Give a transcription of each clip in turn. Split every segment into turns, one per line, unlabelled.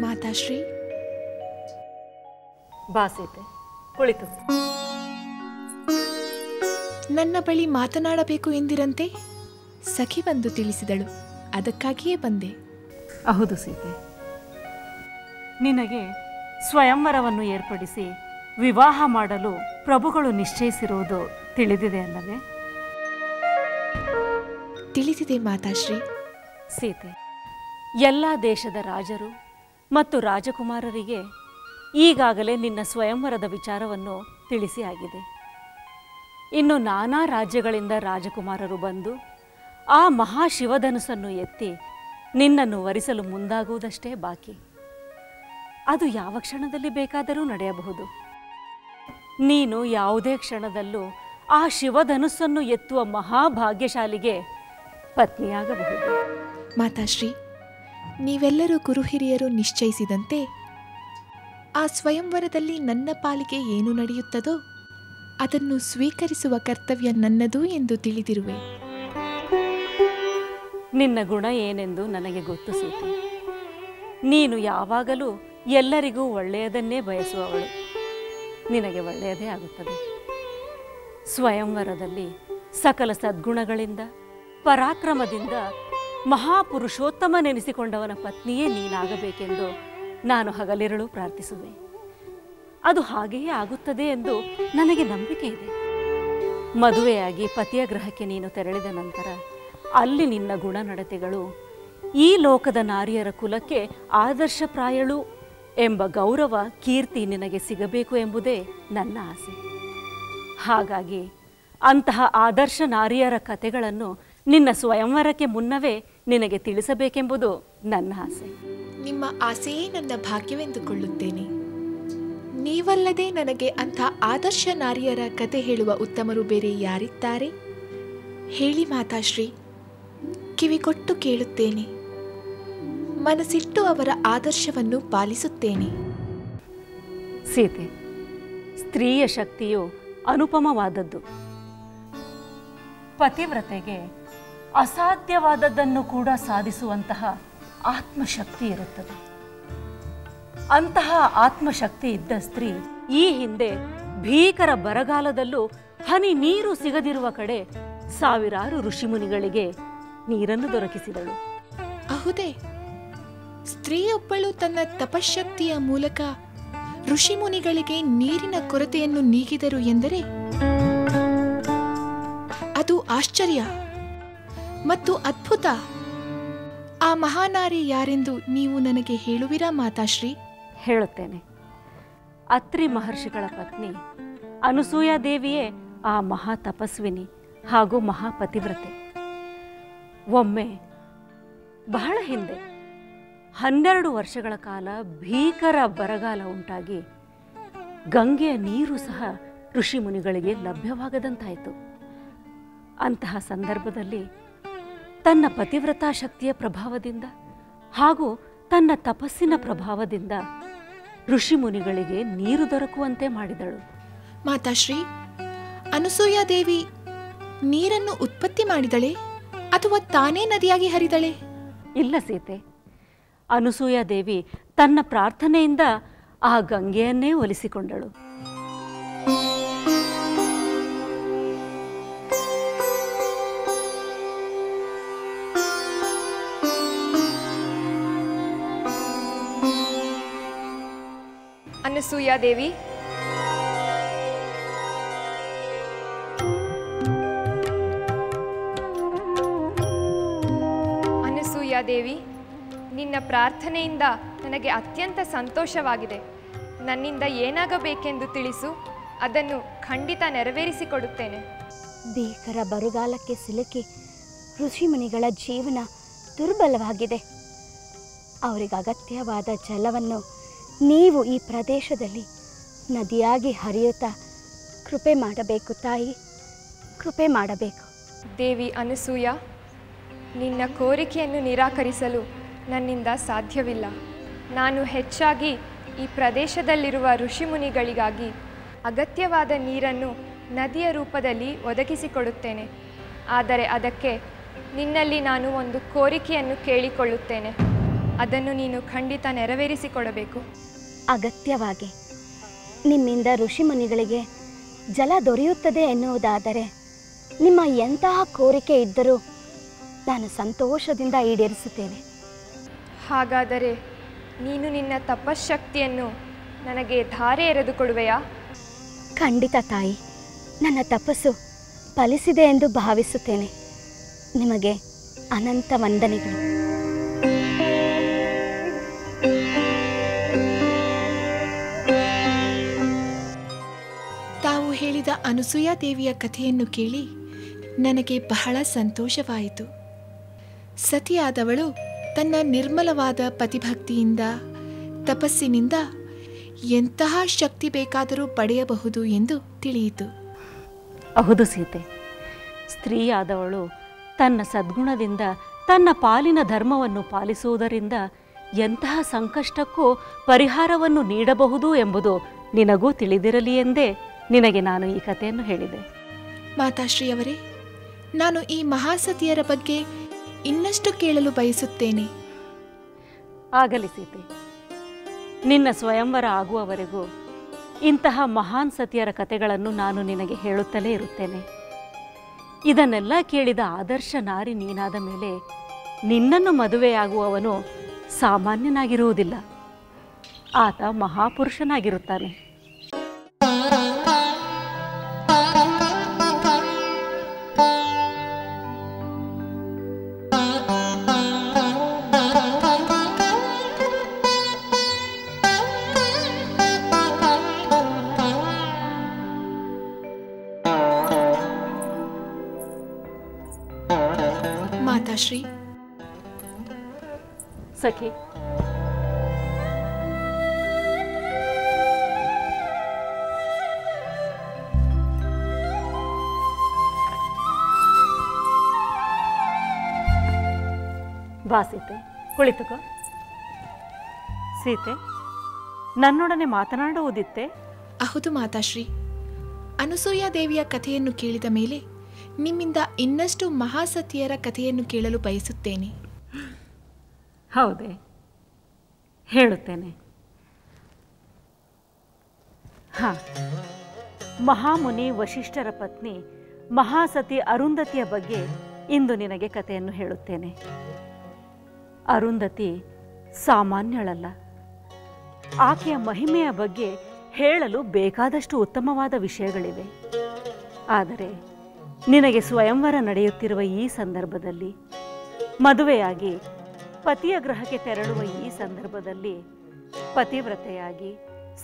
ಮಾತಾಶ್ರೀ,
ಬಾ ಸೀತೆ, ಕುಳಿತು.
ನನ್ನ ಬಳಿ ಮಾತನಾಡಬೇಕು ಎಂದಿರಂತೆ ಸಖಿ ಬಂದು ತಿಳಿಸಿದಳು. ಅದಕ್ಕಾಗಿಯೇ ಬಂದೆ.
ಹೌದು ಸೀತೆ, ನಿನಗೆ ಸ್ವಯಂವರವನ್ನು ಏರ್ಪಡಿಸಿ ವಿವಾಹ ಮಾಡಲು ಪ್ರಭುಗಳು ನಿಶ್ಚಯಿಸಿರುವುದು ತಿಳಿದಿದೆ ಅಲ್ಲವೇ?
ತಿಳಿದಿದೆ ಮಾತಾಶ್ರೀ.
ಸೀತೆ, ಎಲ್ಲ ದೇಶದ ರಾಜರು ಮತ್ತು ರಾಜಕುಮಾರರಿಗೆ ಈಗಾಗಲೇ ನಿನ್ನ ಸ್ವಯಂವರದ ವಿಚಾರವನ್ನು ತಿಳಿಸಿ ಆಗಿದೆ. ಇನ್ನು ನಾನಾ ರಾಜ್ಯಗಳಿಂದ ರಾಜಕುಮಾರರು ಬಂದು ಆ ಮಹಾಶಿವಧನುಸ್ಸನ್ನು ಎತ್ತಿ ನಿನ್ನನ್ನು ವರಿಸಲು ಮುಂದಾಗುವುದಷ್ಟೇ ಬಾಕಿ. ಅದು ಯಾವ ಕ್ಷಣದಲ್ಲಿ ಬೇಕಾದರೂ ನಡೆಯಬಹುದು. ನೀನು ಯಾವುದೇ ಕ್ಷಣದಲ್ಲೂ ಆ ಶಿವಧನುಸ್ಸನ್ನು ಎತ್ತುವ ಮಹಾಭಾಗ್ಯಶಾಲಿಗೆ ಪತ್ನಿಯಾಗಬಹುದು.
ಮಾತಾಶ್ರೀ, ನೀವೆಲ್ಲರೂ ಗುರುಹಿರಿಯರು ನಿಶ್ಚಯಿಸಿದಂತೆ ಆ ಸ್ವಯಂವರದಲ್ಲಿ ನನ್ನ ಪಾಲಿಗೆ ಏನು ನಡೆಯುತ್ತದೋ ಅದನ್ನು ಸ್ವೀಕರಿಸುವ ಕರ್ತವ್ಯ ನನ್ನದು ಎಂದು ತಿಳಿದಿರುವೆ.
ನಿನ್ನ ಗುಣ ಏನೆಂದು ನನಗೆ ಗೊತ್ತು ಸೀತೆ. ನೀನು ಯಾವಾಗಲೂ ಎಲ್ಲರಿಗೂ ಒಳ್ಳೆಯದನ್ನೇ ಬಯಸುವವಳು. ನಿನಗೆ ಒಳ್ಳೆಯದೇ ಆಗುತ್ತದೆ. ಸ್ವಯಂವರದಲ್ಲಿ ಸಕಲ ಸದ್ಗುಣಗಳಿಂದ ಪರಾಕ್ರಮದಿಂದ ಮಹಾಪುರುಷೋತ್ತಮನೆನಿಸಿಕೊಂಡವನ ಪತ್ನಿಯೇ ನೀನಾಗಬೇಕೆಂದು ನಾನು ಹಗಲಿರುಳು ಪ್ರಾರ್ಥಿಸುವೆ. ಅದು ಹಾಗೆಯೇ ಆಗುತ್ತದೆ ಎಂದು ನನಗೆ ನಂಬಿಕೆ ಇದೆ. ಮದುವೆಯಾಗಿ ಪತಿಯ ಗೃಹಕ್ಕೆ ನೀನು ತೆರಳಿದ ನಂತರ ಅಲ್ಲಿ ನಿನ್ನ ಗುಣನಡತೆಗಳು ಈ ಲೋಕದ ನಾರಿಯರ ಕುಲಕ್ಕೆ ಆದರ್ಶಪ್ರಾಯಳು ಎಂಬ ಗೌರವ ಕೀರ್ತಿ ನಿನಗೆ ಸಿಗಬೇಕು ಎಂಬುದೇ ನನ್ನ ಆಸೆ. ಹಾಗಾಗಿ ಅಂತಹ ಆದರ್ಶ ನಾರಿಯರ ಕಥೆಗಳನ್ನು ನಿನ್ನ ಸ್ವಯಂವರಕ್ಕೆ ಮುನ್ನವೇ ನಿನಗೆ ತಿಳಿಸಬೇಕೆಂಬುದು ನನ್ನ ಆಸೆ.
ನಿಮ್ಮ ಆಸೆಯೇ ನನ್ನ ಭಾಗ್ಯವೆಂದುಕೊಳ್ಳುತ್ತೇನೆ. ನೀವಲ್ಲದೆ ನನಗೆ ಅಂಥ ಆದರ್ಶ ನಾರಿಯರ ಕತೆ ಹೇಳುವ ಉತ್ತಮರು ಬೇರೆ ಯಾರಿದ್ದಾರೆ? ಹೇಳಿ ಮಾತಾಶ್ರೀ, ಕಿವಿಗೊಟ್ಟು ಕೇಳುತ್ತೇನೆ. ಮನಸ್ಸಿಟ್ಟು ಅವರ ಆದರ್ಶವನ್ನು ಪಾಲಿಸುತ್ತೇನೆ.
ಸೀತೆ, ಸ್ತ್ರೀಯ ಶಕ್ತಿಯು ಅನುಪಮವಾದದ್ದು. ಪತಿವ್ರತೆಗೆ ಅಸಾಧ್ಯವಾದದ್ದನ್ನು ಕೂಡ ಸಾಧಿಸುವಂತಹ ಆತ್ಮಶಕ್ತಿ ಇರುತ್ತದೆ. ಅಂತಹ ಆತ್ಮಶಕ್ತಿ ಇದ್ದ ಸ್ತ್ರೀ ಈ ಹಿಂದೆ ಭೀಕರ ಬರಗಾಲದಲ್ಲೂ ಹನಿ ನೀರು ಸಿಗದಿರುವ ಕಡೆ ಸಾವಿರಾರು ಋಷಿಮುನಿಗಳಿಗೆ ನೀರನ್ನು ದೊರಕಿಸಿದಳು.
ಹೌದೇ? ಸ್ತ್ರೀಯೊಬ್ಬಳು ತನ್ನ ತಪಶಕ್ತಿಯ ಮೂಲಕ ಋಷಿಮುನಿಗಳಿಗೆ ನೀರಿನ ಕೊರತೆಯನ್ನು ನೀಗಿದರು ಎಂದರೆ ಅದು ಆಶ್ಚರ್ಯ ಮತ್ತು ಅದ್ಭುತ. ಆ ಮಹಾನಾರಿ ಯಾರೆಂದು ನೀವು ನನಗೆ ಹೇಳುವಿರಾ ಮಾತಾಶ್ರೀ?
ಹೇಳುತ್ತೇನೆ. ಅತ್ರಿ ಮಹರ್ಷಿಗಳ ಪತ್ನಿ ಅನಸೂಯ ದೇವಿಯೇ ಆ ಮಹಾ ತಪಸ್ವಿನಿ ಹಾಗೂ ಮಹಾಪತಿವ್ರತೆ. ಒಮ್ಮೆ ಬಹಳ ಹಿಂದೆ 12 ವರ್ಷಗಳ ಕಾಲ ಭೀಕರ ಬರಗಾಲ ಉಂಟಾಗಿ ಗಂಗೆಯ ನೀರು ಸಹ ಋಷಿಮುನಿಗಳಿಗೆ ಲಭ್ಯವಾಗದಂತಾಯಿತು. ಅಂತಹ ಸಂದರ್ಭದಲ್ಲಿ ತನ್ನ ಪತಿವ್ರತಾ ಶಕ್ತಿಯ ಪ್ರಭಾವದಿಂದ ಹಾಗೂ ತನ್ನ ತಪಸ್ಸಿನ ಪ್ರಭಾವದಿಂದ ಋಷಿಮುನಿಗಳಿಗೆ ನೀರು ದೊರಕುವಂತೆ ಮಾಡಿದಳು.
ಮಾತಾಶ್ರೀ, ಅನಸೂಯ ದೇವಿ ನೀರನ್ನು ಉತ್ಪತ್ತಿ ಮಾಡಿದಳೆ ಅಥವಾ ತಾನೇ ನದಿಯಾಗಿ ಹರಿದಳೆ?
ಇಲ್ಲ ಸೀತೆ, ಅನಸೂಯ ದೇವಿ ತನ್ನ ಪ್ರಾರ್ಥನೆಯಿಂದ ಆ ಗಂಗೆಯನ್ನೇ ಒಲಿಸಿಕೊಂಡಳು.
ಅನಸೂಯ ದೇವಿ, ಅನಸೂಯ ದೇವಿ, ನಿನ್ನ ಪ್ರಾರ್ಥನೆಯಿಂದ ನನಗೆ ಅತ್ಯಂತ ಸಂತೋಷವಾಗಿದೆ. ನನ್ನಿಂದ ಏನಾಗಬೇಕೆಂದು ತಿಳಿಸು, ಅದನ್ನು ಖಂಡಿತ ನೆರವೇರಿಸಿಕೊಡುತ್ತೇನೆ.
ಭೀಕರ ಬರಗಾಲಕ್ಕೆ ಸಿಲುಕಿ ಋಷಿಮುನಿಗಳ ಜೀವನ ದುರ್ಬಲವಾಗಿದೆ. ಅವರಿಗೆ ಅಗತ್ಯವಾದ ಜಲವನ್ನು ನೀವು ಈ ಪ್ರದೇಶದಲ್ಲಿ ನದಿಯಾಗಿ ಹರಿಯುತ್ತಾ ಕೃಪೆ ಮಾಡಬೇಕು ತಾಯಿ, ಕೃಪೆ ಮಾಡಬೇಕು.
ದೇವಿ ಅನಸೂಯ, ನಿನ್ನ ಕೋರಿಕೆಯನ್ನು ನಿರಾಕರಿಸಲು ನನ್ನಿಂದ ಸಾಧ್ಯವಿಲ್ಲ. ನಾನು ಹೆಚ್ಚಾಗಿ ಈ ಪ್ರದೇಶದಲ್ಲಿರುವ ಋಷಿಮುನಿಗಳಿಗಾಗಿ ಅಗತ್ಯವಾದ ನೀರನ್ನು ನದಿಯ ರೂಪದಲ್ಲಿ ಒದಗಿಸಿಕೊಡುತ್ತೇನೆ. ಆದರೆ ಅದಕ್ಕೆ ನಿನ್ನಲ್ಲಿ ನಾನು ಒಂದು ಕೋರಿಕೆಯನ್ನು ಕೇಳಿಕೊಳ್ಳುತ್ತೇನೆ. ಅದನ್ನು ನೀನು ಖಂಡಿತ ನೆರವೇರಿಸಿಕೊಡಬೇಕು.
ಅಗತ್ಯವಾಗಿ ನಿಮ್ಮಿಂದ ಋಷಿಮುನಿಗಳಿಗೆ ಜಲ ದೊರೆಯುತ್ತದೆ ಎನ್ನುವುದಾದರೆ ನಿಮ್ಮ ಎಂತಹ ಕೋರಿಕೆ ಇದ್ದರೂ ನಾನು ಸಂತೋಷದಿಂದ ಈಡೇರಿಸುತ್ತೇನೆ.
ಹಾಗಾದರೆ ನೀನು ನಿನ್ನ ತಪಶ್ಶಕ್ತಿಯನ್ನು ನನಗೆ ಧಾರೆ ಎರೆದುಕೊಡುವೆಯಾ?
ಖಂಡಿತ ತಾಯಿ, ನನ್ನ ತಪಸ್ಸು ಫಲಿಸಿದೆ ಎಂದು ಭಾವಿಸುತ್ತೇನೆ. ನಿಮಗೆ ಅನಂತ ವಂದನೆಗಳು.
ತಾವು ಹೇಳಿದ ಅನಸೂಯಾ ದೇವಿಯ ಕಥೆಯನ್ನು ಕೇಳಿ ನನಗೆ ಬಹಳ ಸಂತೋಷವಾಯಿತು. ಸತಿಯಾದವಳು ತನ್ನ ನಿರ್ಮಲವಾದ ಪತಿಭಕ್ತಿಯಿಂದ ತಪಸ್ಸಿನಿಂದ ಎಂತಹ ಶಕ್ತಿ ಬೇಕಾದರೂ ಪಡೆಯಬಹುದು ಎಂದು ತಿಳಿಯಿತು.
ಹೌದು ಸೀತೆ, ಸ್ತ್ರೀಯಾದವಳು ತನ್ನ ಸದ್ಗುಣದಿಂದ ತನ್ನ ಪಾಲಿನ ಧರ್ಮವನ್ನು ಪಾಲಿಸುವುದರಿಂದ ಎಂತಹ ಸಂಕಷ್ಟಕ್ಕೂ ಪರಿಹಾರವನ್ನು ನೀಡಬಹುದು ಎಂಬುದು ನಿನಗೂ ತಿಳಿದಿರಲಿ ಎಂದೇ ನಿನಗೆ ನಾನು ಈ ಕಥೆಯನ್ನು ಹೇಳಿದೆ.
ಮಾತಾಶ್ರೀಯವರೇ, ನಾನು ಈ ಮಹಾಸತಿಯರ ಬಗ್ಗೆ ಇನ್ನಷ್ಟು ಕೇಳಲು ಬಯಸುತ್ತೇನೆ.
ಆಗಲಿ ಸೀತೆ, ನಿನ್ನ ಸ್ವಯಂವರ ಆಗುವವರೆಗೂ ಇಂತಹ ಮಹಾನ್ ಸತಿಯರ ಕಥೆಗಳನ್ನು ನಾನು ನಿನಗೆ ಹೇಳುತ್ತಲೇ ಇರುತ್ತೇನೆ. ಇದನ್ನೆಲ್ಲ ಕೇಳಿದ ಆದರ್ಶ ನಾರಿ ನೀನಾದ ಮೇಲೆ ನಿನ್ನನ್ನು ಮದುವೆಯಾಗುವವನು ಸಾಮಾನ್ಯನಾಗಿರುವುದಿಲ್ಲ, ಆತ ಮಹಾಪುರುಷನಾಗಿರುತ್ತಾನೆ.
ಮಾತಾಶ್ರೀ,
ಸಖಿ, ಬಾ ಸೀತೆ, ಕುಳಿತುಕೋ. ಸೀತೆ, ನನ್ನೊಡನೆ ಮಾತನಾಡುವುದಿತ್ತೆ?
ಹೌದು ಮಾತಾಶ್ರೀ, ಅನಸೂಯಾ ದೇವಿಯ ಕಥೆಯನ್ನು ಕೇಳಿದ ಮೇಲೆ ನಿಮ್ಮಿಂದ ಇನ್ನಷ್ಟು ಮಹಾಸತಿಯರ ಕಥೆಯನ್ನು ಕೇಳಲು ಬಯಸುತ್ತೇನೆ.
ಹೌದೇ? ಹೇಳುತ್ತೇನೆ. ಮಹಾಮುನಿ ವಶಿಷ್ಠರ ಪತ್ನಿ ಮಹಾಸತಿ ಅರುಂಧತಿಯ ಬಗ್ಗೆ ಇಂದು ನಿನಗೆ ಕಥೆಯನ್ನು ಹೇಳುತ್ತೇನೆ. ಅರುಂಧತಿ ಸಾಮಾನ್ಯಳಲ್ಲ. ಆಕೆಯ ಮಹಿಮೆಯ ಬಗ್ಗೆ ಹೇಳಲು ಬೇಕಾದಷ್ಟು ಉತ್ತಮವಾದ ವಿಷಯಗಳಿವೆ. ಆದರೆ ನಿನಗೆ ಸ್ವಯಂವರ ನಡೆಯುತ್ತಿರುವ ಈ ಸಂದರ್ಭದಲ್ಲಿ, ಮದುವೆಯಾಗಿ ಪತಿಯ ಗೃಹಕ್ಕೆ ತೆರಳುವ ಈ ಸಂದರ್ಭದಲ್ಲಿ ಪತಿವ್ರತೆಯಾಗಿ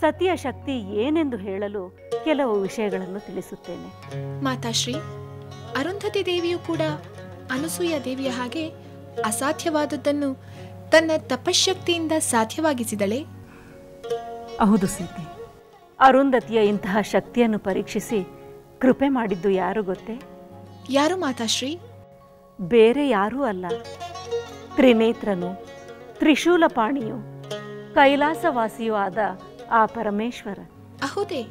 ಸತಿಯ ಶಕ್ತಿ ಏನೆಂದು ಹೇಳಲು ಕೆಲವು ವಿಷಯಗಳನ್ನು ತಿಳಿಸುತ್ತೇನೆ.
ಮಾತಾಶ್ರೀ, ಅರುಂಧತಿ ದೇವಿಯು ಕೂಡ ಅನಸೂಯಾ ದೇವಿಯ ಹಾಗೆ ಅಸಾಧ್ಯವಾದದ್ದನ್ನು ತನ್ನ ತಪಶ್ಶಕ್ತಿಯಿಂದ ಸಾಧ್ಯವಾಗಿಸಿದಳೆ.
ಹೌದು ಸೀತೆ, ಅರುಂಧತಿಯ ಇಂತಹ ಶಕ್ತಿಯನ್ನು ಪರೀಕ್ಷಿಸಿ ಕೃಪೆ ಮಾಡಿದ್ದು ಯಾರು ಗೊತ್ತೇ?
ಯಾರು ಮಾತಾಶ್ರೀ?
ಬೇರೆ ಯಾರೂ ಅಲ್ಲ, ತ್ರಿನೇತ್ರನು, ತ್ರಿಶೂಲಪಾಣಿಯು, ಕೈಲಾಸವಾಸಿಯೂ ಆದ ಆ ಪರಮೇಶ್ವರ.
ಹೌದೇ?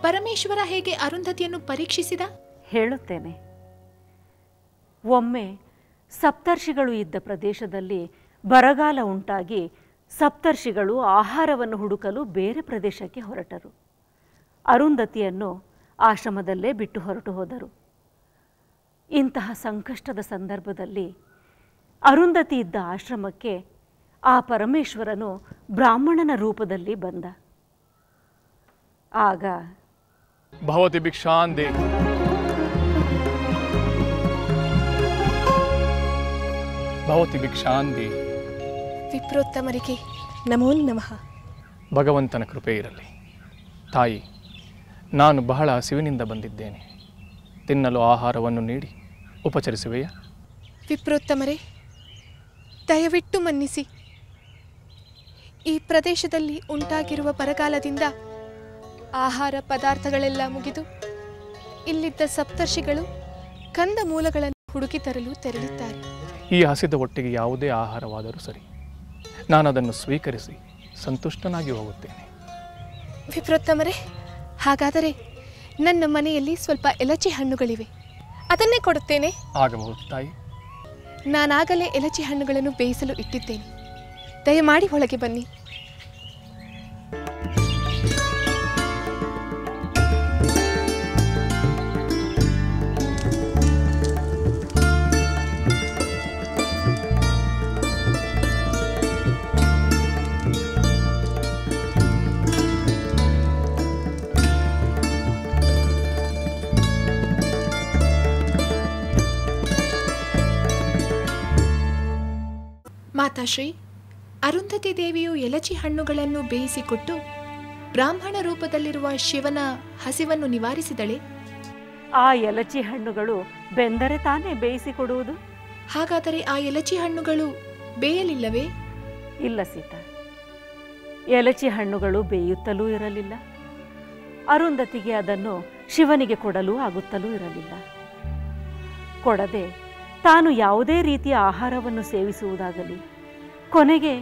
ಪರಮೇಶ್ವರ ಹೇಗೆ ಅರುಂಧತಿಯನ್ನು ಪರೀಕ್ಷಿಸಿದ?
ಹೇಳುತ್ತೇನೆ. ಒಮ್ಮೆ ಸಪ್ತರ್ಷಿಗಳು ಇದ್ದ ಪ್ರದೇಶದಲ್ಲಿ ಬರಗಾಲ ಉಂಟಾಗಿ ಸಪ್ತರ್ಷಿಗಳು ಆಹಾರವನ್ನು ಹುಡುಕಲು ಬೇರೆ ಪ್ರದೇಶಕ್ಕೆ ಹೊರಟರು. ಅರುಂಧತಿಯನ್ನು ಆಶ್ರಮದಲ್ಲೇ ಬಿಟ್ಟು ಹೊರಟು ಹೋದರು. ಇಂತಹ ಸಂಕಷ್ಟದ ಸಂದರ್ಭದಲ್ಲಿ ಅರುಂಧತಿ ಇದ್ದ ಆಶ್ರಮಕ್ಕೆ ಆ ಪರಮೇಶ್ವರನು ಬ್ರಾಹ್ಮಣನ ರೂಪದಲ್ಲಿ ಬಂದ. ಆಗ
ಭವತಿ ಭಿಕ್ಷಾಂದೆ, ಭವತಿ ಭಿಕ್ಷಾಂದೆ.
ವಿಪ್ರೋತ್ತಮರಿಗೆ ನಮೋ ನಮಃ.
ಭಗವಂತನ ಕೃಪೆ ಇರಲಿ. ತಾಯಿ, ನಾನು ಬಹಳ ಹಸಿವಿನಿಂದ ಬಂದಿದ್ದೇನೆ. ತಿನ್ನಲು ಆಹಾರವನ್ನು ನೀಡಿ ಉಪಚರಿಸುವೆಯಾ?
ವಿಪ್ರೋತ್ತಮರೇ, ದಯವಿಟ್ಟು ಮನ್ನಿಸಿ. ಈ ಪ್ರದೇಶದಲ್ಲಿ ಉಂಟಾಗಿರುವ ಬರಗಾಲದಿಂದ ಆಹಾರ ಪದಾರ್ಥಗಳೆಲ್ಲ ಮುಗಿದು ಇಲ್ಲಿದ್ದ ಸಪ್ತರ್ಷಿಗಳು ಕಂದ ಮೂಲಗಳನ್ನು ಹುಡುಕಿ ತರಲು ತೆರಳಿದ್ದಾರೆ.
ಈ ಹಸಿದ ಒಟ್ಟಿಗೆ ಯಾವುದೇ ಆಹಾರವಾದರೂ ಸರಿ, ನಾನು ಅದನ್ನು ಸ್ವೀಕರಿಸಿ ಸಂತುಷ್ಟನಾಗಿ ಹೋಗುತ್ತೇನೆ.
ವಿಪ್ರೋತ್ತಮರೇ, ಹಾಗಾದರೆ ನನ್ನ ಮನೆಯಲ್ಲಿ ಸ್ವಲ್ಪ ಎಲಚಿ ಹಣ್ಣುಗಳಿವೆ, ಅದನ್ನೇ ಕೊಡುತ್ತೇನೆ.
ಆಗಬಹುದು ತಾಯಿ.
ನಾನಾಗಲೇ ಎಲಚಿ ಹಣ್ಣುಗಳನ್ನು ಬೇಯಿಸಲು ಇಟ್ಟಿದ್ದೇನೆ.
ದಯಮಾಡಿ ಒಳಗೆ ಬನ್ನಿ.
ಮಾತಾಶ್ರೀ, ಅರುಂಧತಿ ದೇವಿಯು ಎಲಚಿ ಹಣ್ಣುಗಳನ್ನು ಬೇಯಿಸಿಕೊಟ್ಟು ಬ್ರಾಹ್ಮಣ ರೂಪದಲ್ಲಿರುವ ಶಿವನ ಹಸಿವನ್ನು ನಿವಾರಿಸಿದಳೆ.
ಆ ಎಲಚಿ ಹಣ್ಣುಗಳು ಬೆಂದರೆ ತಾನೇ ಬೇಯಿಸಿಕೊಡುವುದು?
ಹಾಗಾದರೆ ಆ ಎಲಚಿ ಹಣ್ಣುಗಳು ಬೇಯಲಿಲ್ಲವೇ?
ಇಲ್ಲ ಸೀತಾ, ಎಲಚಿ ಹಣ್ಣುಗಳು ಬೇಯುತ್ತಲೂ ಇರಲಿಲ್ಲ. ಅರುಂಧತಿಗೆ ಅದನ್ನು ಶಿವನಿಗೆ ಕೊಡಲು ಆಗುತ್ತಲೂ ಇರಲಿಲ್ಲ. ಕೊಡದೆ ತಾನು ಯಾವುದೇ ರೀತಿಯ ಆಹಾರವನ್ನು ಸೇವಿಸುವುದಾಗಲಿ, ಕೊನೆಗೆ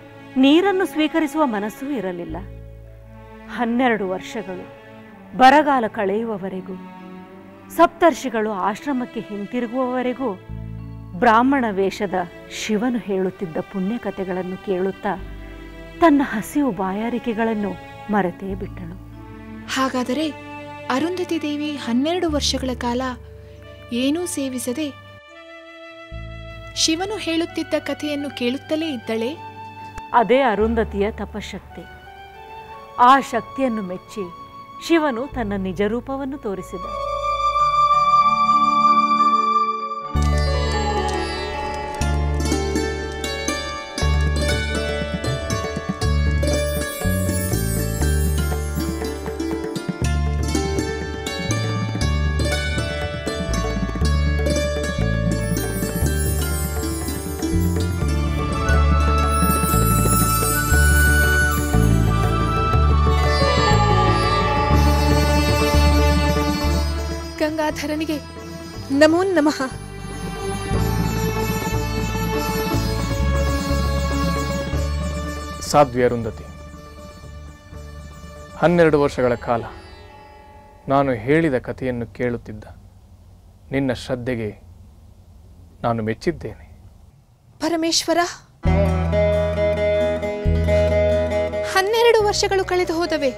ನೀರನ್ನು ಸ್ವೀಕರಿಸುವ ಮನಸ್ಸೂ ಇರಲಿಲ್ಲ. 12 ವರ್ಷಗಳು ಬರಗಾಲ ಕಳೆಯುವವರೆಗೂ, ಸಪ್ತರ್ಷಿಗಳು ಆಶ್ರಮಕ್ಕೆ ಹಿಂತಿರುಗುವವರೆಗೂ ಬ್ರಾಹ್ಮಣ ವೇಷದ ಶಿವನು ಹೇಳುತ್ತಿದ್ದ ಪುಣ್ಯಕಥೆಗಳನ್ನು ಕೇಳುತ್ತಾ ತನ್ನ ಹಸಿವು ಬಾಯಾರಿಕೆಗಳನ್ನು ಮರೆತೇ ಬಿಟ್ಟಳು.
ಹಾಗಾದರೆ ಅರುಂಧತಿ ದೇವಿ 12 ವರ್ಷಗಳ ಕಾಲ ಏನೂ ಸೇವಿಸದೆ ಶಿವನು ಹೇಳುತ್ತಿದ್ದ ಕಥೆಯನ್ನು ಕೇಳುತ್ತಲೇ ಇದ್ದಳೆ.
ಅದೇ ಅರುಂಧತಿಯ ತಪಶಕ್ತಿ. ಆ ಶಕ್ತಿಯನ್ನು ಮೆಚ್ಚಿ ಶಿವನು ತನ್ನ ನಿಜ ರೂಪವನ್ನು ತೋರಿಸಿದ.
ಗಂಗಾಧರನಿಗೆ ನಮೋ ನಮಃ.
ಸಾಧ್ವಿ ಅರುಂಧತಿ, 12 ವರ್ಷಗಳ ಕಾಲ ನಾನು ಹೇಳಿದ ಕಥೆಯನ್ನು ಕೇಳುತ್ತಿದ್ದ ನಿನ್ನ ಶ್ರದ್ಧೆಗೆ ನಾನು ಮೆಚ್ಚಿದ್ದೇನೆ.
ಪರಮೇಶ್ವರ, 12 ವರ್ಷಗಳು ಕಳೆದು ಹೋದವೆ.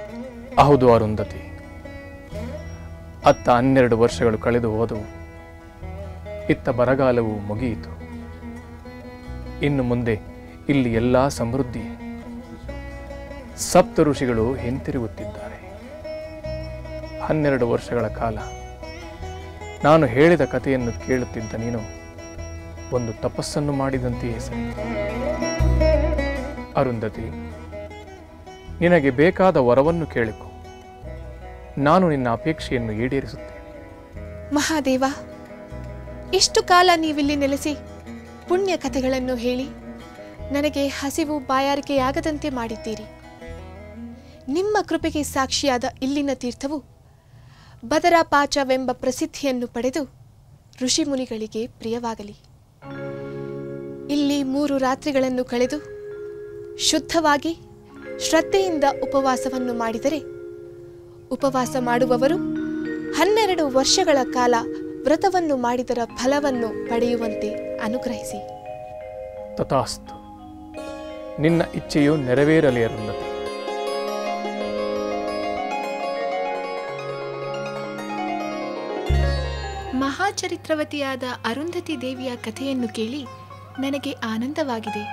ಹೌದು ಅರುಂಧತಿ, ಅತ್ತ 12 ವರ್ಷಗಳು ಕಳೆದು ಹೋದವು. ಇತ್ತ ಬರಗಾಲವು ಮುಗಿಯಿತು. ಇನ್ನು ಮುಂದೆ ಇಲ್ಲಿ ಎಲ್ಲ ಸಮೃದ್ಧಿ. ಸಪ್ತ ಋಷಿಗಳು ಹಿಂತಿರುಗುತ್ತಿದ್ದಾರೆ. 12 ವರ್ಷಗಳ ಕಾಲ ನಾನು ಹೇಳಿದ ಕಥೆಯನ್ನು ಕೇಳುತ್ತಿದ್ದ ನೀನು ಒಂದು ತಪಸ್ಸನ್ನು ಮಾಡಿದಂತೆಯೇ ಸರಿ. ಅರುಂಧತಿ, ನಿನಗೆ ಬೇಕಾದ ವರವನ್ನು ಕೇಳಿಕೊ, ನಾನು ನಿನ್ನ ಅಪೇಕ್ಷೆಯನ್ನು ಈಡೇರಿಸುತ್ತೇನೆ.
ಮಹಾದೇವ, ಇಷ್ಟು ಕಾಲ ನೀವಿಲ್ಲಿ ನೆಲೆಸಿ ಪುಣ್ಯ ಕಥೆಗಳನ್ನು ಹೇಳಿ ನನಗೆ ಹಸಿವು ಬಾಯಾರಿಕೆಯಾಗದಂತೆ ಮಾಡಿದ್ದೀರಿ. ನಿಮ್ಮ ಕೃಪೆಗೆ ಸಾಕ್ಷಿಯಾದ ಇಲ್ಲಿನ ತೀರ್ಥವು ಬದರಾಪಾಚವೆಂಬ ಪ್ರಸಿದ್ಧಿಯನ್ನು ಪಡೆದು ಋಷಿಮುನಿಗಳಿಗೆ ಪ್ರಿಯವಾಗಲಿ. ಇಲ್ಲಿ 3 ರಾತ್ರಿಗಳನ್ನು ಕಳೆದು ಶುದ್ಧವಾಗಿ ಶ್ರದ್ಧೆಯಿಂದ ಉಪವಾಸವನ್ನು ಮಾಡಿದರೆ ಉಪವಾಸ ಮಾಡುವವರು 12 ವರ್ಷಗಳ ಕಾಲ ವ್ರತವನ್ನು ಮಾಡಿದರ ಫಲವನ್ನು ಪಡೆಯುವಂತೆ ಅನುಗ್ರಹಿಸಿ.
ತಥಾಸ್ತು. ನಿನ್ನ ಇಚ್ಛೆಯು ನೆರವೇರಲಿ ಅರುಂಧತಿ.
ಮಹಾಚರಿತ್ರವತಿಯಾದ ಅರುಂಧತಿ ದೇವಿಯ ಕಥೆಯನ್ನು ಕೇಳಿ ನನಗೆ ಆನಂದವಾಗಿದೆ.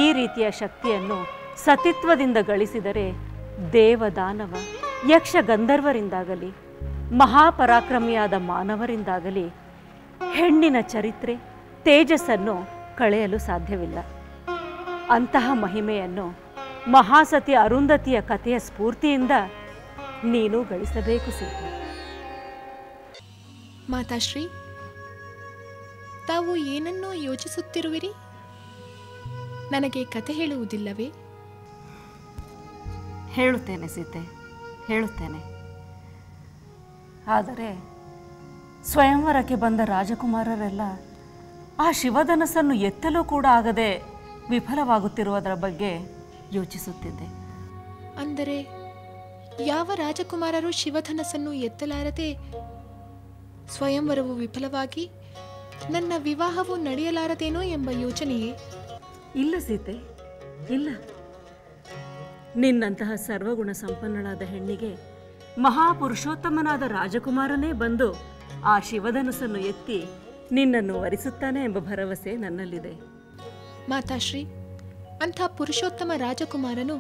ಈ ರೀತಿಯ ಶಕ್ತಿಯನ್ನು ಸತಿತ್ವದಿಂದ ಗಳಿಸಿದರೆ ದೇವದಾನವ ಯಕ್ಷ ಗಂಧರ್ವರಿಂದಾಗಲಿ ಮಹಾಪರಾಕ್ರಮಿಯಾದ ಮಾನವರಿಂದಾಗಲಿ ಹೆಣ್ಣಿನ ಚರಿತ್ರೆ ತೇಜಸ್ಸನ್ನು ಕಳೆಯಲು ಸಾಧ್ಯವಿಲ್ಲ. ಅಂತಹ ಮಹಿಮೆಯನ್ನು ಮಹಾಸತಿ ಅರುಂಧತಿಯ ಕಥೆಯ ಸ್ಫೂರ್ತಿಯಿಂದ ನೀನು ಗಳಿಸಬೇಕು ಸೀತೆ.
ಮಾತಾಶ್ರೀ, ತಾವು ಏನನ್ನೋ ಯೋಚಿಸುತ್ತಿರುವಿರಿ? ನನಗೆ ಕತೆ ಹೇಳುವುದಿಲ್ಲವೇ?
ಹೇಳುತ್ತೇನೆ ಸೀತೆ, ಹೇಳುತ್ತೇನೆ. ಆದರೆ ಸ್ವಯಂವರಕ್ಕೆ ಬಂದ ರಾಜಕುಮಾರರೆಲ್ಲ ಆ ಶಿವಧನಸ್ಸನ್ನು ಎತ್ತಲೂ ಕೂಡ ಆಗದೆ ವಿಫಲವಾಗುತ್ತಿರುವುದರ ಬಗ್ಗೆ ಯೋಚಿಸುತ್ತಿದ್ದೆ.
ಅಂದರೆ ಯಾವ ರಾಜಕುಮಾರರು ಶಿವಧನಸ್ಸನ್ನು ಎತ್ತಲಾರದೆ ಸ್ವಯಂವರವು ವಿಫಲವಾಗಿ ನನ್ನ ವಿವಾಹವು ನಡೆಯಲಾರದೇನೋ ಎಂಬ ಯೋಚನೆಯೇ?
ಇಲ್ಲ ಸೀತೆ, ಇಲ್ಲ, ನಿನ್ನಂತಹ ಸರ್ವಗುಣ ಸಂಪನ್ನಳಾದ ಹೆಣ್ಣಿಗೆ ಮಹಾಪುರುಷೋತ್ತಮನಾದ ರಾಜಕುಮಾರನೇ ಬಂದು ಆ ಶಿವಧನುಸ್ಸನ್ನು ಎತ್ತಿ ನಿನ್ನನ್ನು ವರಿಸುತ್ತಾನೆ ಎಂಬ ಭರವಸೆ ನನ್ನಲ್ಲಿದೆ.
ಮಾತಾಶ್ರೀ, ಅಂಥ ಪುರುಷೋತ್ತಮ ರಾಜಕುಮಾರನು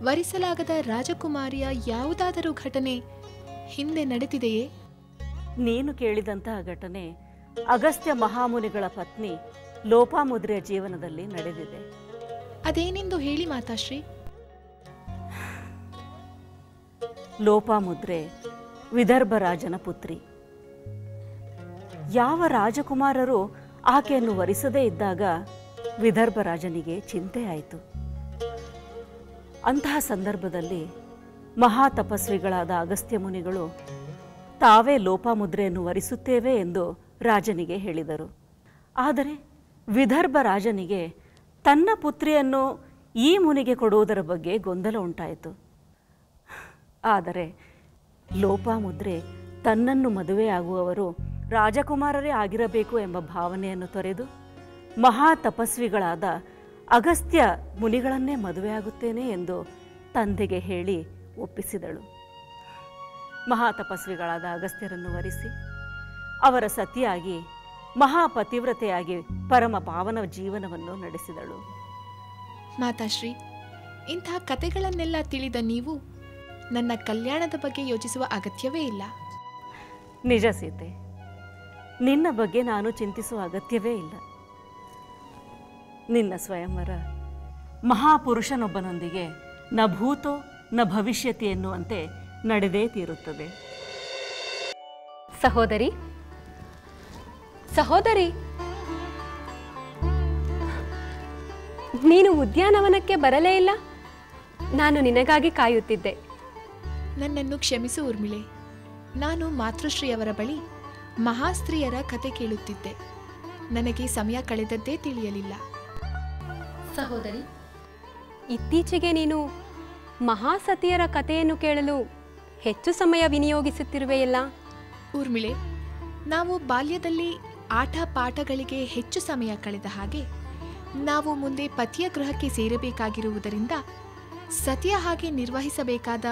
ವರಿಸಲಾಗದ ರಾಜಕುಮಾರಿಯ ಯಾವುದಾದರೂ ಘಟನೆ ಹಿಂದೆ ನಡೆದಿದೆಯೇ?
ನೀನು ಕೇಳಿದಂತಹ ಘಟನೆ ಅಗಸ್ತ್ಯ ಮಹಾಮುನಿಗಳ ಪತ್ನಿ ಲೋಪಾಮುದ್ರೆಯ ಜೀವನದಲ್ಲಿ ನಡೆದಿದೆ.
ಅದೇನೆಂದು ಹೇಳಿ ಮಾತಾಶ್ರೀ.
ಲೋಪಾಮುದ್ರೆ ವಿದರ್ಭ ರಾಜನ ಪುತ್ರಿ. ಯಾವ ರಾಜಕುಮಾರರು ಆಕೆಯನ್ನು ವರಿಸದೇ ಇದ್ದಾಗ ವಿದರ್ಭ ರಾಜನಿಗೆ ಚಿಂತೆ ಆಯಿತು. ಅಂತಹ ಸಂದರ್ಭದಲ್ಲಿ ಮಹಾ ತಪಸ್ವಿಗಳಾದ ಅಗಸ್ತ್ಯ ಮುನಿಗಳು ತಾವೇ ಲೋಪಾಮುದ್ರೆಯನ್ನು ವರಿಸುತ್ತೇವೆ ಎಂದು ರಾಜನಿಗೆ ಹೇಳಿದರು. ಆದರೆ ವಿದರ್ಭ ರಾಜನಿಗೆ ತನ್ನ ಪುತ್ರಿಯನ್ನು ಈ ಮುನಿಗೆ ಕೊಡುವುದರ ಬಗ್ಗೆ ಗೊಂದಲ ಉಂಟಾಯಿತು. ಆದರೆ ಲೋಪಾಮುದ್ರೆ ತನ್ನನ್ನು ಮದುವೆಯಾಗುವವರು ರಾಜಕುಮಾರರೇ ಆಗಿರಬೇಕು ಎಂಬ ಭಾವನೆಯನ್ನು ತೊರೆದು ಮಹಾ ತಪಸ್ವಿಗಳಾದ ಅಗಸ್ತ್ಯ ಮುನಿಗಳನ್ನೇ ಮದುವೆಯಾಗುತ್ತೇನೆ ಎಂದು ತಂದೆಗೆ ಹೇಳಿ ಒಪ್ಪಿಸಿದಳು. ಮಹಾತಪಸ್ವಿಗಳಾದ ಅಗಸ್ತ್ಯರನ್ನು ವರಿಸಿ ಅವರ ಸತಿಯಾಗಿ ಮಹಾಪತಿವ್ರತೆಯಾಗಿ ಪರಮ ಪಾವನ ಜೀವನವನ್ನು ನಡೆಸಿದಳು.
ಮಾತಾಶ್ರೀ, ಇಂಥ ಕತೆಗಳನ್ನೆಲ್ಲ ತಿಳಿದ ನೀವು ನನ್ನ ಕಲ್ಯಾಣದ ಬಗ್ಗೆ ಯೋಚಿಸುವ ಅಗತ್ಯವೇ ಇಲ್ಲ.
ನಿಜ ಸೀತೆ, ನಿನ್ನ ಬಗ್ಗೆ ನಾನು ಚಿಂತಿಸುವ ಅಗತ್ಯವೇ ಇಲ್ಲ. ನಿನ್ನ ಸ್ವಯಂವರ ಮಹಾಪುರುಷನೊಬ್ಬನೊಂದಿಗೆ ನ ಭೂತೋ ನ ಭವಿಷ್ಯತಿ ಎನ್ನುವಂತೆ ನಡೆದೇ ತೀರುತ್ತದೆ.
ಸಹೋದರಿ, ಸಹೋದರಿ, ನೀನು ಉದ್ಯಾನವನಕ್ಕೆ ಬರಲೇ ಇಲ್ಲ. ನಾನು ನಿನಗಾಗಿ ಕಾಯುತ್ತಿದ್ದೆ.
ನನ್ನನ್ನು ಕ್ಷಮಿಸು ಊರ್ಮಿಳೆ. ನಾನು ಮಾತೃಶ್ರೀಯವರ ಬಳಿ ಮಹಾಸ್ತ್ರೀಯರ ಕತೆ ಕೇಳುತ್ತಿದ್ದೆ. ನನಗೆ ಸಮಯ ಕಳೆದದ್ದೇ ತಿಳಿಯಲಿಲ್ಲ.
ಸಹೋದರಿ, ಇತ್ತೀಚೆಗೆ ನೀನು ಮಹಾಸತಿಯರ ಕಥೆಯನ್ನು ಕೇಳಲು ಹೆಚ್ಚು ಸಮಯ ವಿನಿಯೋಗಿಸುತ್ತಿರುವೆಯಲ್ಲ.
ಊರ್ಮಿಳೆ, ನಾವು ಬಾಲ್ಯದಲ್ಲಿ ಆಟ ಪಾಠಗಳಿಗೆ ಹೆಚ್ಚು ಸಮಯ ಕಳೆದ ಹಾಗೆ ನಾವು ಮುಂದೆ ಪತಿಯ ಗೃಹಕ್ಕೆ ಸೇರಬೇಕಾಗಿರುವುದರಿಂದ ಸತಿಯ ಹಾಗೆ ನಿರ್ವಹಿಸಬೇಕಾದ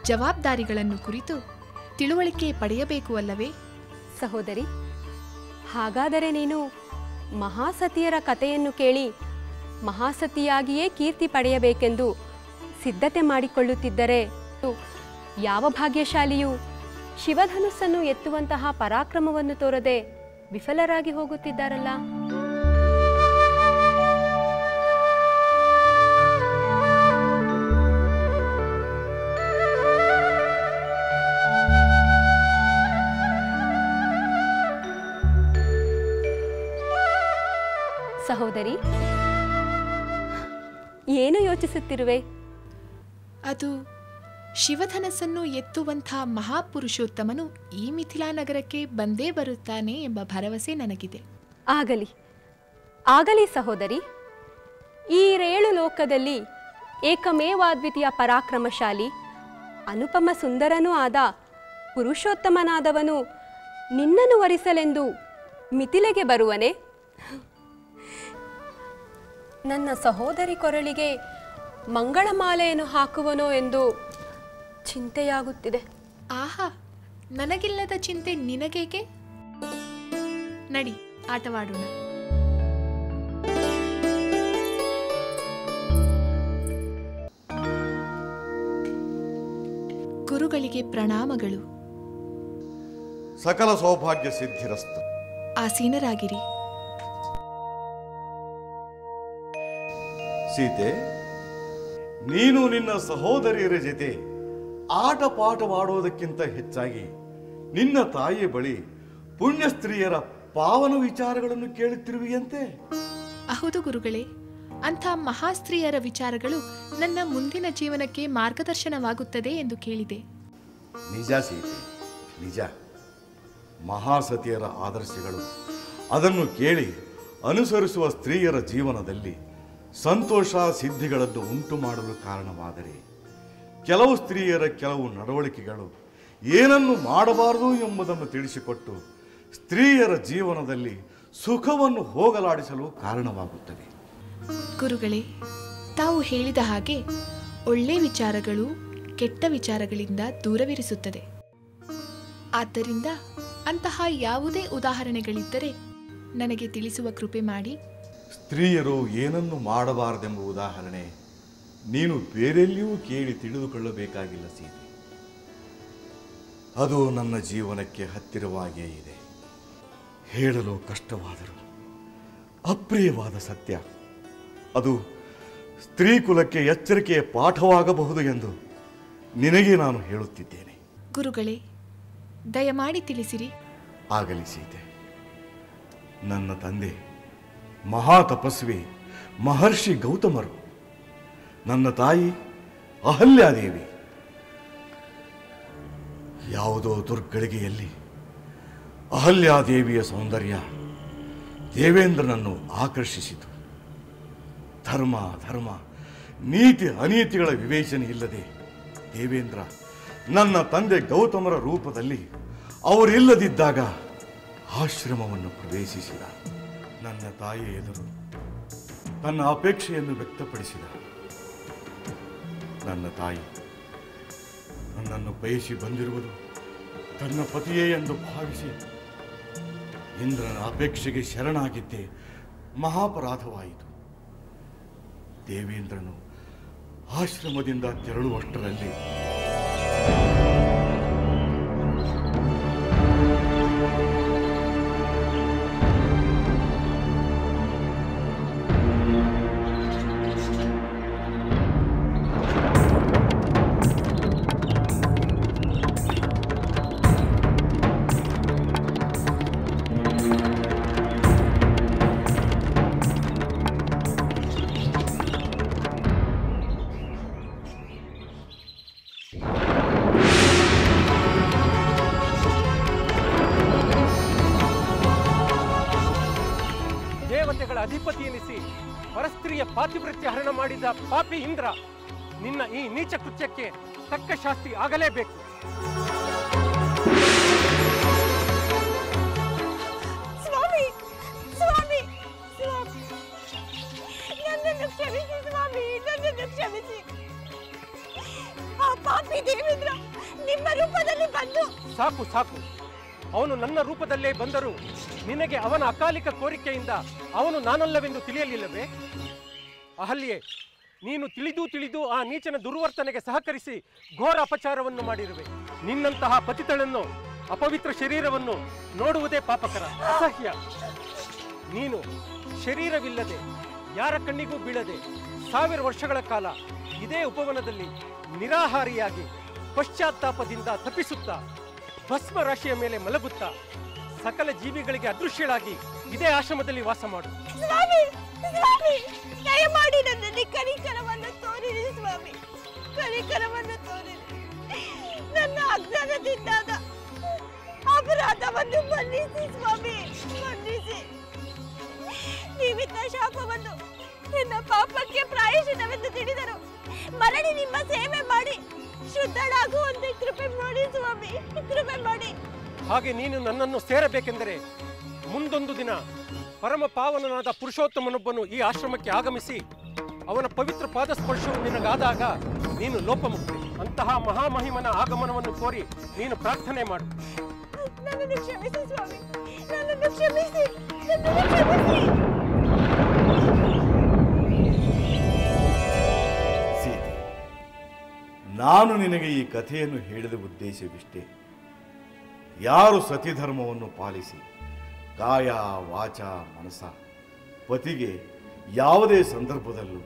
ಜವಾಬ್ದಾರಿಗಳನ್ನು ಕುರಿತು ತಿಳುವಳಿಕೆ ಪಡೆಯಬೇಕು ಅಲ್ಲವೇ?
ಸಹೋದರಿ, ಹಾಗಾದರೆ ನೀನು ಮಹಾಸತಿಯರ ಕಥೆಯನ್ನು ಕೇಳಿ ಮಹಾಸತಿಯಾಗಿಯೇ ಕೀರ್ತಿ ಪಡೆಯಬೇಕೆಂದು ಸಿದ್ಧತೆ ಮಾಡಿಕೊಳ್ಳುತ್ತಿದ್ದರೆ ಯಾವ ಭಾಗ್ಯಶಾಲಿಯೂ ಶಿವಧನುಸ್ಸನ್ನು ಎತ್ತುವಂತಹ ಪರಾಕ್ರಮವನ್ನು ತೋರದೆ ವಿಫಲರಾಗಿ ಹೋಗುತ್ತಿದ್ದಾರಲ್ಲ. ಸಹೋದರಿ, ಏನು ಯೋಚಿಸುತ್ತಿರುವೆ?
ಅದು ಶಿವಧನಸ್ಸನ್ನು ಎತ್ತುವಂಥ ಮಹಾಪುರುಷೋತ್ತಮನು ಈ ಮಿಥಿಲಾ ನಗರಕ್ಕೆ ಬಂದೇ ಬರುತ್ತಾನೆ ಎಂಬ ಭರವಸೆ ನನಗಿದೆ.
ಆಗಲಿ ಆಗಲಿ ಸಹೋದರಿ. ಈ 7 ಲೋಕದಲ್ಲಿ ಏಕಮೇವಾದ್ವಿತೀಯ ಪರಾಕ್ರಮಶಾಲಿ ಅನುಪಮ ಸುಂದರನೂ ಆದ ಪುರುಷೋತ್ತಮನಾದವನು ನಿನ್ನನ್ನು ವರಿಸಲೆಂದು ಮಿಥಿಲೆಗೆ ಬರುವನೆ? ನನ್ನ ಸಹೋದರಿ ಕೊರಳಿಗೆ ಮಂಗಳಮಾಲೆಯನ್ನು ಹಾಕುವನೋ ಎಂದು ಚಿಂತೆಯಾಗುತ್ತಿದೆ.
ಆಹಾ, ನನಗಿಲ್ಲದ ಚಿಂತೆ ನಿನಗೇಕೆ? ನಡಿ, ಆಟವಾಡೋಣ. ಗುರುಗಳಿಗೆ ಪ್ರಣಾಮಗಳು.
ಸಕಲ ಸೌಭಾಗ್ಯ ಸಿದ್ಧಿರಸ್ತು.
ಆಸೀನರಾಗಿರಿ.
ಸೀತೆ, ನೀನು ನಿನ್ನ ಸಹೋದರಿಯರ ಜೊತೆ ಆಟ ಪಾಠವಾಡುವುದಕ್ಕಿಂತ ಹೆಚ್ಚಾಗಿ ನಿನ್ನ ತಾಯಿಯ ಬಳಿ ಪುಣ್ಯ ಸ್ತ್ರೀಯರ ಪಾವನ ವಿಚಾರಗಳನ್ನು ಕೇಳುತ್ತಿರುವಿಯಂತೆ.
ಹೌದು ಗುರುಗಳೇ, ಅಂಥ ಮಹಾಸ್ತ್ರೀಯರ ವಿಚಾರಗಳು ನನ್ನ ಮುಂದಿನ ಜೀವನಕ್ಕೆ ಮಾರ್ಗದರ್ಶನವಾಗುತ್ತದೆ ಎಂದು ಕೇಳಿದೆ.
ನಿಜ ಸೀತೆ, ನಿಜ. ಮಹಾಸತಿಯರ ಆದರ್ಶಗಳು ಅದನ್ನು ಕೇಳಿ ಅನುಸರಿಸುವ ಸ್ತ್ರೀಯರ ಜೀವನದಲ್ಲಿ ಸಂತೋಷ ಸಿದ್ಧಿಗಳನ್ನು ಉಂಟು ಮಾಡಲು ಕಾರಣವಾದರೆ, ಕೆಲವು ಸ್ತ್ರೀಯರ ಕೆಲವು ನಡವಳಿಕೆಗಳು ಏನನ್ನು ಮಾಡಬಾರದು ಎಂಬುದನ್ನು ತಿಳಿಸಿಕೊಟ್ಟು ಸ್ತ್ರೀಯರ ಜೀವನದಲ್ಲಿ ಸುಖವನ್ನು ಹೋಗಲಾಡಿಸಲು ಕಾರಣವಾಗುತ್ತವೆ.
ಗುರುಗಳೇ, ತಾವು ಹೇಳಿದ ಹಾಗೆ ಒಳ್ಳೆ ವಿಚಾರಗಳು ಕೆಟ್ಟ ವಿಚಾರಗಳಿಂದ ದೂರವಿರಿಸುತ್ತದೆ. ಆದ್ದರಿಂದ ಅಂತಹ ಯಾವುದೇ ಉದಾಹರಣೆಗಳಿದ್ದರೆ ನನಗೆ ತಿಳಿಸುವ ಕೃಪೆ ಮಾಡಿ.
ಸ್ತ್ರೀಯರು ಏನನ್ನು ಮಾಡಬಾರದೆಂಬ ಉದಾಹರಣೆ ನೀನು ಬೇರೆಲ್ಲಿಯೂ ಕೇಳಿ ತಿಳಿದುಕೊಳ್ಳಬೇಕಾಗಿಲ್ಲ ಸೀತೆ. ಅದು ನನ್ನ ಜೀವನಕ್ಕೆ ಹತ್ತಿರವಾಗಿಯೇ ಇದೆ. ಹೇಳಲು ಕಷ್ಟವಾದರೂ ಅಪ್ರಿಯವಾದ ಸತ್ಯ. ಅದು ಸ್ತ್ರೀ ಕುಲಕ್ಕೆ ಎಚ್ಚರಿಕೆಯ ಪಾಠವಾಗಬಹುದು ಎಂದು ನಿನಗೆ ನಾನು ಹೇಳುತ್ತಿದ್ದೇನೆ.
ಗುರುಗಳೇ, ದಯಮಾಡಿ ತಿಳಿಸಿರಿ.
ಆಗಲಿ ಸೀತೆ. ನನ್ನ ತಂದೆ ಮಹಾ ತಪಸ್ವಿ ಮಹರ್ಷಿ ಗೌತಮರು. ನನ್ನ ತಾಯಿ ಅಹಲ್ಯಾದೇವಿ. ಯಾವುದೋ ದುರ್ಗಳಿಗೆಯಲ್ಲಿ ಅಹಲ್ಯಾದೇವಿಯ ಸೌಂದರ್ಯ ದೇವೇಂದ್ರನನ್ನು ಆಕರ್ಷಿಸಿತು. ಧರ್ಮ ಧರ್ಮ ನೀತಿ ಅನೀತಿಗಳ ವಿವೇಚನೆ ಇಲ್ಲದೆ ದೇವೇಂದ್ರ ನನ್ನ ತಂದೆ ಗೌತಮರ ರೂಪದಲ್ಲಿ ಅವರಿಲ್ಲದಿದ್ದಾಗ ಆಶ್ರಮವನ್ನು ಪ್ರವೇಶಿಸಿದ. ನನ್ನ ತಾಯಿಯ ಎದುರು ತನ್ನ ಅಪೇಕ್ಷೆಯನ್ನು ವ್ಯಕ್ತಪಡಿಸಿದ. ನನ್ನ ತಾಯಿ ನನ್ನನ್ನು ಬಯಸಿ ಬಂದಿರುವುದು ತನ್ನ ಪತಿಯೇ ಎಂದು ಭಾವಿಸಿ ಇಂದ್ರನ ಅಪೇಕ್ಷೆಗೆ ಶರಣಾಗಿದ್ದೇ ಮಹಾಪರಾಧವಾಯಿತು. ದೇವೇಂದ್ರನು ಆಶ್ರಮದಿಂದ ತೆರಳುವಷ್ಟರಲ್ಲಿ
ಅಧಿಪತಿ ಎನಿಸಿ ಪರಸ್ತ್ರೀಯ ಪಾತಿವೃತ್ಯ ಹರಣ ಮಾಡಿದ ಪಾಪಿ ಇಂದ್ರ, ನಿನ್ನ ಈ ನೀಚ ಕೃತ್ಯಕ್ಕೆ ತಕ್ಕ ಶಾಸ್ತಿ ಆಗಲೇಬೇಕು.
ಸ್ವಾಮಿ, ಸ್ವಾಮಿ, ಸ್ವಾಮಿ, ನನ್ನನ್ನು ಕ್ಷಮಿಸಿ ಸ್ವಾಮಿ, ನನ್ನನ್ನು ಕ್ಷಮಿಸಿ. ಆ ಪಾಪಿ ದೇವೇಂದ್ರ ನಿಮ್ಮ ರೂಪದಲ್ಲಿ ಬಂದು.
ಸಾಕು ಸಾಕು, ಅವನು ನನ್ನ ರೂಪದಲ್ಲೇ ಬಂದರೂ ನಿನಗೆ ಅವನ ಅಕಾಲಿಕ ಕೋರಿಕೆಯಿಂದ ಅವನು ನಾನಲ್ಲವೆಂದು ತಿಳಿಯಲಿಲ್ಲವೇ? ಅಹಲ್ಯೆ, ನೀನು ತಿಳಿದು ಆ ನೀಚನ ದುರ್ವರ್ತನೆಗೆ ಸಹಕರಿಸಿ ಘೋರ ಅಪಚಾರವನ್ನು ಮಾಡಿರುವೆ. ನಿನ್ನಂತಹ ಪತಿತಳನ್ನು, ಅಪವಿತ್ರ ಶರೀರವನ್ನು ನೋಡುವುದೇ ಪಾಪಕರ, ಅಸಹ್ಯ. ನೀನು ಶರೀರವಿಲ್ಲದೆ ಯಾರ ಕಣ್ಣಿಗೂ ಬೀಳದೆ 1000 ವರ್ಷಗಳ ಕಾಲ ಇದೇ ಉಪವನದಲ್ಲಿ ನಿರಾಹಾರಿಯಾಗಿ ಪಶ್ಚಾತ್ತಾಪದಿಂದ ತಪ್ಪಿಸುತ್ತಾ ಭಸ್ಮ ರಾಶಿಯ ಮೇಲೆ ಮಲಗುತ್ತಾ ಸಕಲ ಜೀವಿಗಳಿಗೆ ಅದೃಶ್ಯಳಾಗಿ ಇದೇ ಆಶ್ರಮದಲ್ಲಿ ವಾಸ ಮಾಡು.
ಸ್ವಾಮಿ, ಸ್ವಾಮಿ, ದಯಮಾಡಿ ನನ್ನಲ್ಲಿ ಕನಿಕರವನ್ನು ತೋರಿರಿ ಸ್ವಾಮಿ, ಕನಿಕರವನ್ನು ತೋರಿರಿ. ನನ್ನ ಅಜ್ಞಾನದಿಂದಾದ ಅಪರಾಧವನ್ನು ಮನ್ನಿಸಿ ಸ್ವಾಮಿ, ಮನ್ನಿಸಿ. ನೀವಿದ್ದ ಶಾಪವನ್ನು ನಿನ್ನ ಪಾಪಕ್ಕೆ ಪ್ರಾಯಶ್ಚಿತ್ತವೆಂದು ತಿಳಿದರು ಮರಳಿ ನಿಮ್ಮ ಸೇವೆ ಮಾಡಿ ಶುದ್ಧಳಾಗುವಂತೆ ಕೃಪೆ ಮಾಡಿ ಸ್ವಾಮಿ, ಕೃಪೆ ಮಾಡಿ.
ಹಾಗೆ ನೀನು ನನ್ನನ್ನು ಸೇರಬೇಕೆಂದರೆ ಮುಂದೊಂದು ದಿನ ಪರಮ ಪಾವನನಾದ ಪುರುಷೋತ್ತಮನೊಬ್ಬನು ಈ ಆಶ್ರಮಕ್ಕೆ ಆಗಮಿಸಿ ಅವನ ಪವಿತ್ರ ಪಾದಸ್ಪರ್ಶವು ನಿನಗಾದಾಗ ನೀನು ಲೋಪಮುಕ್ತಿ. ಅಂತಹ ಮಹಾಮಹಿಮನ ಆಗಮನವನ್ನು ಕೋರಿ ನೀನು ಪ್ರಾರ್ಥನೆ ಮಾಡು.
ನನ್ನನ್ನು ಕ್ಷಮಿಸಿ ಸ್ವಾಮಿ, ನನ್ನನ್ನು ಕ್ಷಮಿಸಿ, ನನ್ನನ್ನು ಕ್ಷಮಿಸಿ.
ಸೀತೆ, ನಾನು ನಿನಗೆ ಈ ಕಥೆಯನ್ನು ಹೇಳಿದ ಉದ್ದೇಶವಿಷ್ಟೇ. ಯಾರು ಸತಿಧರ್ಮವನ್ನು ಪಾಲಿಸಿ ಕಾಯ ವಾಚ ಮನಸ ಪತಿಗೆ ಯಾವುದೇ ಸಂದರ್ಭದಲ್ಲೂ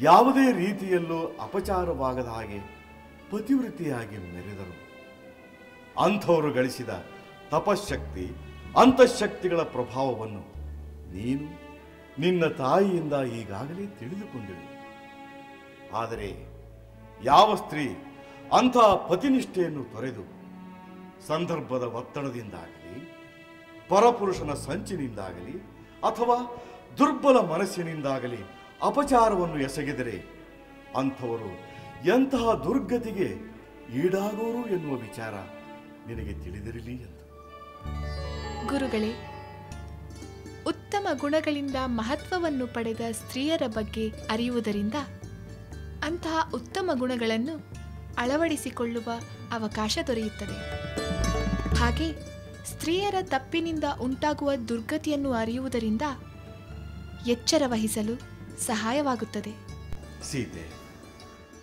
ಯಾವುದೇ ರೀತಿಯಲ್ಲೂ ಅಪಚಾರವಾಗದ ಹಾಗೆ ಪತಿವೃತ್ತಿಯಾಗಿ ಮೆರೆದರು, ಅಂಥವರು ಗಳಿಸಿದ ತಪಶಕ್ತಿ ಅಂತಃಶಕ್ತಿಗಳ ಪ್ರಭಾವವನ್ನು ನೀನು ನಿನ್ನ ತಾಯಿಯಿಂದ ಈಗಾಗಲೇ ತಿಳಿದುಕೊಂಡಿರು. ಆದರೆ ಯಾವ ಸ್ತ್ರೀ ಅಂಥ ಪತಿನಿಷ್ಠೆಯನ್ನು ತೊರೆದು ಸಂದರ್ಭದ ಒತ್ತಡದಿಂದಾಗಲಿ ಪರಪುರುಷನ ಸಂಚಿನಿಂದಾಗಲಿ ಅಥವಾ ದುರ್ಬಲ ಮನಸ್ಸಿನಿಂದಾಗಲಿ ಅಪಚಾರವನ್ನು ಎಸಗಿದರೆ ಅಂಥವರು ಎಂತಹ ದುರ್ಗತಿಗೆ ಈಡಾಗೋರು ಎನ್ನುವ ವಿಚಾರ ನಿನಗೆ ತಿಳಿದಿರಲಿ ಎಂದು.
ಗುರುಗಳೇ, ಉತ್ತಮ ಗುಣಗಳಿಂದ ಮಹತ್ವವನ್ನು ಪಡೆದ ಸ್ತ್ರೀಯರ ಬಗ್ಗೆ ಅರಿಯುವುದರಿಂದ ಅಂತಹ ಉತ್ತಮ ಗುಣಗಳನ್ನು ಅಳವಡಿಸಿಕೊಳ್ಳುವ ಅವಕಾಶ ದೊರೆಯುತ್ತದೆ. ಹಾಗೆ ಸ್ತ್ರೀಯರ ತಪ್ಪಿನಿಂದ ಉಂಟಾಗುವ ದುರ್ಗತಿಯನ್ನು ಅರಿಯುವುದರಿಂದ ಎಚ್ಚರ ವಹಿಸಲು ಸಹಾಯವಾಗುತ್ತದೆ.
ಸೀತೆ,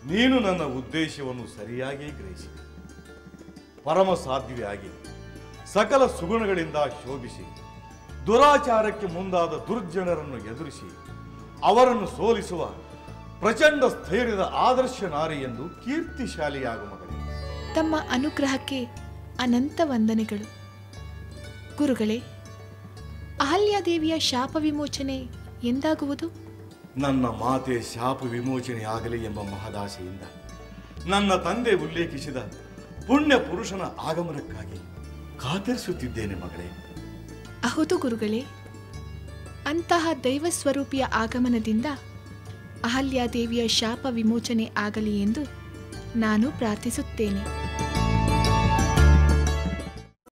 ನೀನು ನನ್ನ ಉದ್ದೇಶವನ್ನು ಸರಿಯಾಗಿ ಗ್ರಹಿಸಿದೆ. ಪರಮ ಸಾಧ್ವಿಯಾಗಿ ಸಕಲ ಸುಗುಣಗಳಿಂದ ಶೋಭಿಸಿ ದುರಾಚಾರಕ್ಕೆ ಮುಂದಾದ ದುರ್ಜನರನ್ನು ಎದುರಿಸಿ ಅವರನ್ನು ಸೋಲಿಸುವ ಪ್ರಚಂಡ ಸ್ಥೈರ್ಯದ ಆದರ್ಶ ನಾರಿ ಎಂದು ಕೀರ್ತಿಶಾಲಿಯಾಗುವ ಮಗಳೇ.
ತಮ್ಮ ಅನುಗ್ರಹಕ್ಕೆ ಅನಂತ ವಂದನೆಗಳು ಗುರುಗಳೇ. ಅಹಲ್ಯಾದೇವಿಯ ಶಾಪ ವಿಮೋಚನೆ ಎಂದಾಗುವುದು?
ನನ್ನ ಮಾತೆ ಶಾಪ ವಿಮೋಚನೆಯಾಗಲಿ ಎಂಬ ಮಹದಾಸೆಯಿಂದ ನನ್ನ ತಂದೆ ಉಲ್ಲೇಖಿಸಿದ ಪುಣ್ಯ ಪುರುಷನ ಆಗಮನಕ್ಕಾಗಿ ಕಾತರಿಸುತ್ತಿದ್ದೇನೆ ಮಗಳೇ.
ಹೌದು ಗುರುಗಳೇ, ಅಂತಹ ದೈವ ಸ್ವರೂಪಿಯ ಆಗಮನದಿಂದ ಅಹಲ್ಯಾದೇವಿಯ ಶಾಪ ವಿಮೋಚನೆ ಆಗಲಿ ಎಂದು ನಾನು ಪ್ರಾರ್ಥಿಸುತ್ತೇನೆ.